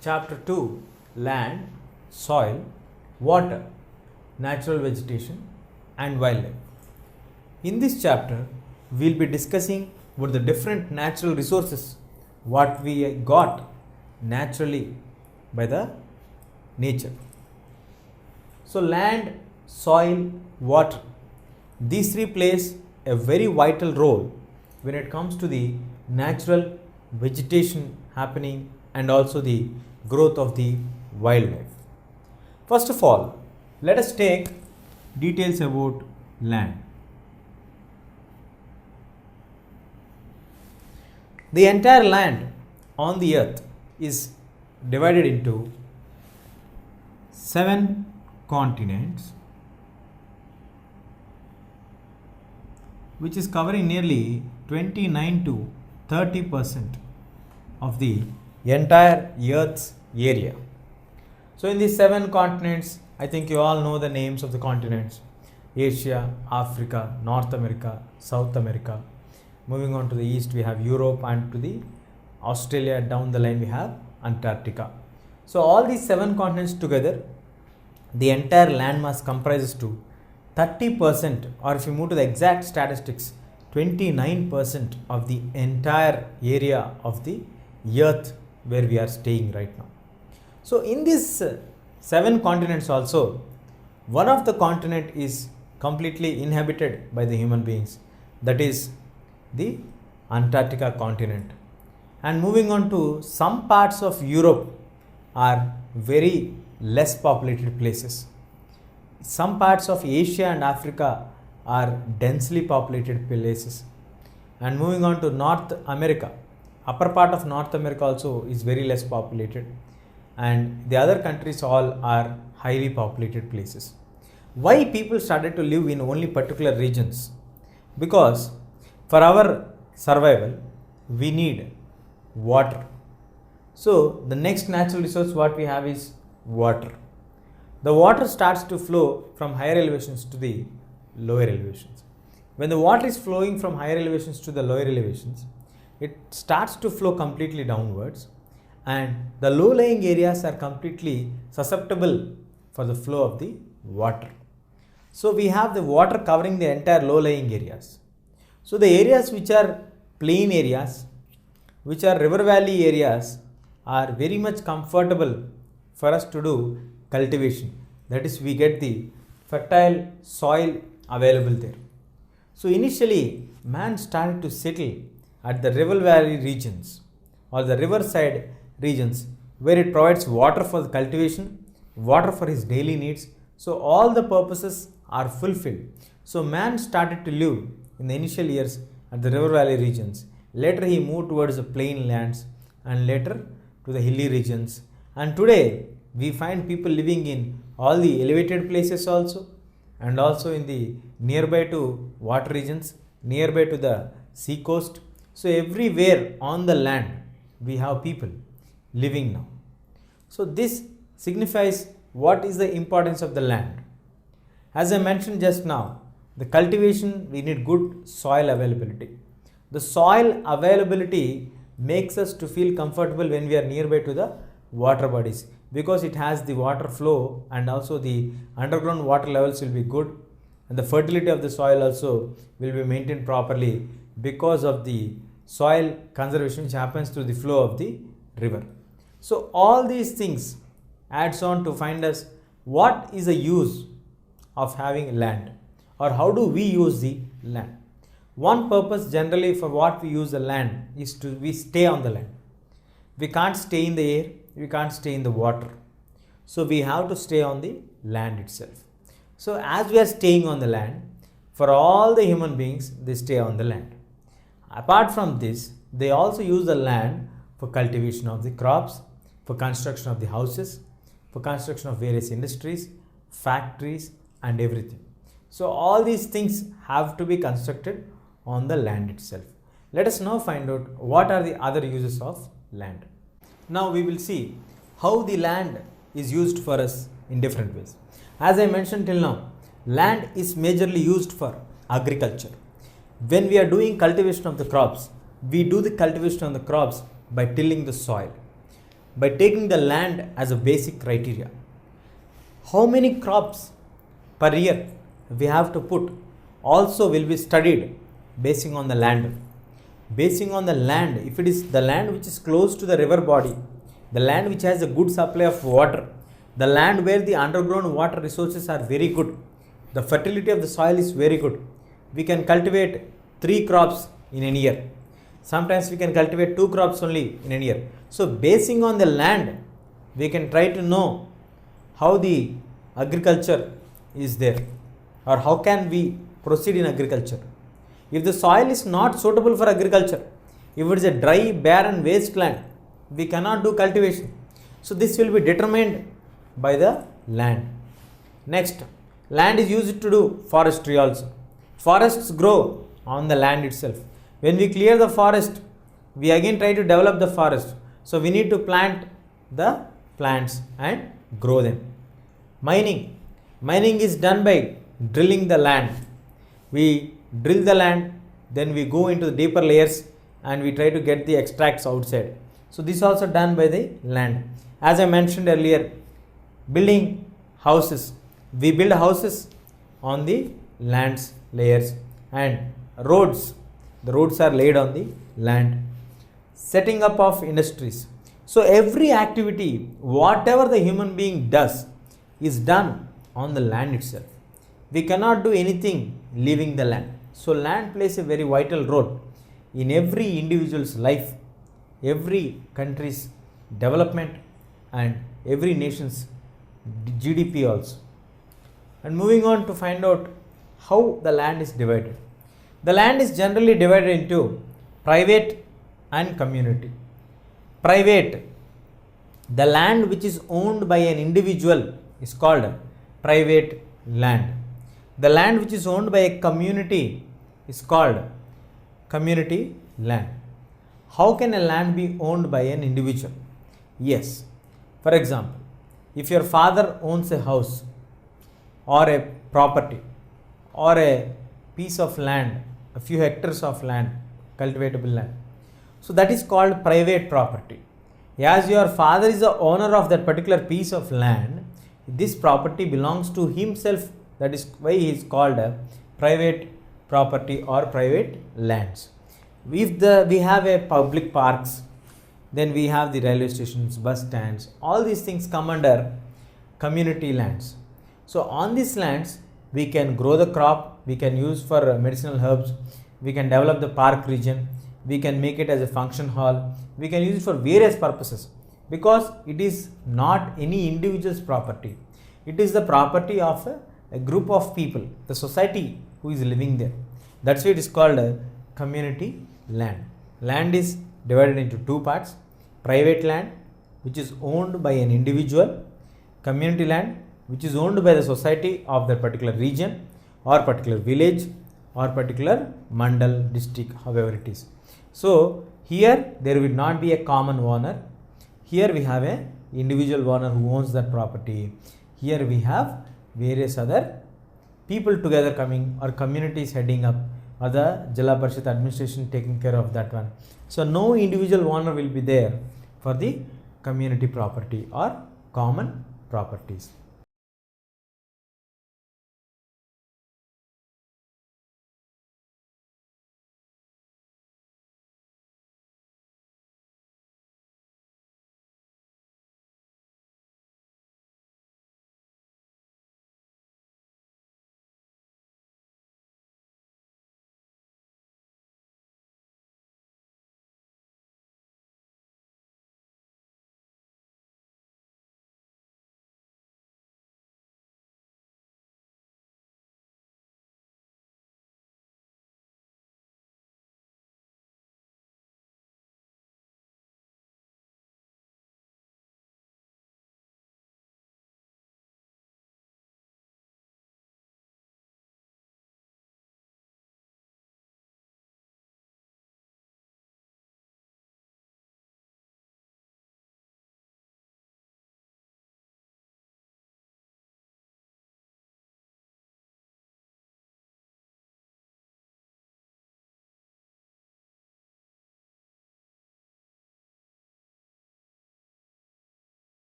Chapter 2, Land, Soil, Water, Natural Vegetation and Wildlife. In this chapter, we will be discussing about the different natural resources what we got naturally by the nature. So land, soil, water, these three plays a very vital role when it comes to the natural vegetation happening and also the growth of the wildlife. First of all, let us take details about land. The entire land on the earth is divided into 7 continents, which is covering nearly 29 to 30% of the entire earth's area. So in these 7 continents, I think you all know the names of the continents: Asia, Africa, North America, South America. Moving on to the east, we have Europe, and to the Australia down the line we have Antarctica. So all these 7 continents together, the entire landmass comprises to 30%, or if you move to the exact statistics, 29% of the entire area of the earth where we are staying right now. So in these 7 continents also, one of the continent is completely inhabited by the human beings, that is the Antarctica continent. And moving on to some parts of Europe are very less populated places. Some parts of Asia and Africa are densely populated places. And moving on to North America, upper part of North America also is very less populated, and the other countries all are highly populated places. Why people started to live in only particular regions? Because for our survival we need water. So the next natural resource what we have is water. The water starts to flow from higher elevations to the lower elevations. When the water is flowing from higher elevations to the lower elevations, it starts to flow completely downwards, and the low lying areas are completely susceptible for the flow of the water. So we have the water covering the entire low lying areas. So the areas which are plain areas, which are river valley areas, are very much comfortable for us to do cultivation. That is, we get the fertile soil available there. So initially man started to settle at the river valley regions or the riverside regions, where it provides water for the cultivation, water for his daily needs. So all the purposes are fulfilled. So man started to live in the initial years at the river valley regions. Later he moved towards the plain lands, and later to the hilly regions. And today we find people living in all the elevated places also, and also in the nearby to water regions, nearby to the sea coast. So everywhere on the land we have people living now. So this signifies what is the importance of the land. As I mentioned just now, the cultivation, we need good soil availability. The soil availability makes us to feel comfortable when we are nearby to the water bodies, because it has the water flow, and also the underground water levels will be good, and the fertility of the soil also will be maintained properly because of the soil conservation which happens through the flow of the river. So all these things adds on to find us what is the use of having land, or how do we use the land. One purpose generally for what we use the land is to we stay on the land. We can't stay in the air, we can't stay in the water. So we have to stay on the land itself. So as we are staying on the land, for all the human beings, they stay on the land. Apart from this, they also use the land for cultivation of the crops, for construction of the houses, for construction of various industries, factories and everything. So all these things have to be constructed on the land itself. Let us now find out what are the other uses of land. Now we will see how the land is used for us in different ways. As I mentioned till now, land is majorly used for agriculture. When we are doing cultivation of the crops, we do the cultivation of the crops by tilling the soil. by taking the land as a basic criteria. How many crops per year we have to put also will be studied basing on the land. Basing on the land, if it is the land which is close to the river body, the land which has a good supply of water, the land where the underground water resources are very good, the fertility of the soil is very good, we can cultivate 3 crops in a year. Sometimes we can cultivate 2 crops only in a year. So basing on the land, we can try to know how the agriculture is there, or how can we proceed in agriculture. If the soil is not suitable for agriculture, if it is a dry, barren wasteland, we cannot do cultivation. So this will be determined by the land. Next, land is used to do forestry also. Forests grow on the land itself. When we clear the forest, we again try to develop the forest. So we need to plant the plants and grow them. Mining. Mining is done by drilling the land. We drill the land, then we go into the deeper layers and we try to get the extracts outside. So this is also done by the land. As I mentioned earlier, building houses. We build houses on the land's layers, and roads. The roads are laid on the land. Setting up of industries. So every activity, whatever the human being does, is done on the land itself. We cannot do anything leaving the land. So land plays a very vital role in every individual's life, every country's development, and every nation's GDP also. And moving on to find out how the land is divided. The land is generally divided into private and community. Private, the land which is owned by an individual is called private land. The land which is owned by a community is called community land. How can a land be owned by an individual? Yes, for example, if your father owns a house or a property or a piece of land, a few hectares of land, cultivatable land, so that is called private property. As your father is the owner of that particular piece of land, this property belongs to himself. That is why he is called a private property or private lands. If we have a public parks, then we have the railway stations, bus stands, all these things come under community lands. So on these lands, we can grow the crop, we can use for medicinal herbs, we can develop the park region, we can make it as a function hall, we can use it for various purposes, because it is not any individual's property. It is the property of a group of people, the society who is living there. That's why it is called a community land. Land is divided into 2 parts: private land, which is owned by an individual; community land, which is owned by the society of that particular region or particular village or particular mandal, district, however it is. So here there will not be a common owner. Here we have a individual owner who owns that property. Here we have various other people together coming, or communities heading up, or the Jila Parishad administration taking care of that one. So no individual owner will be there for the community property or common properties.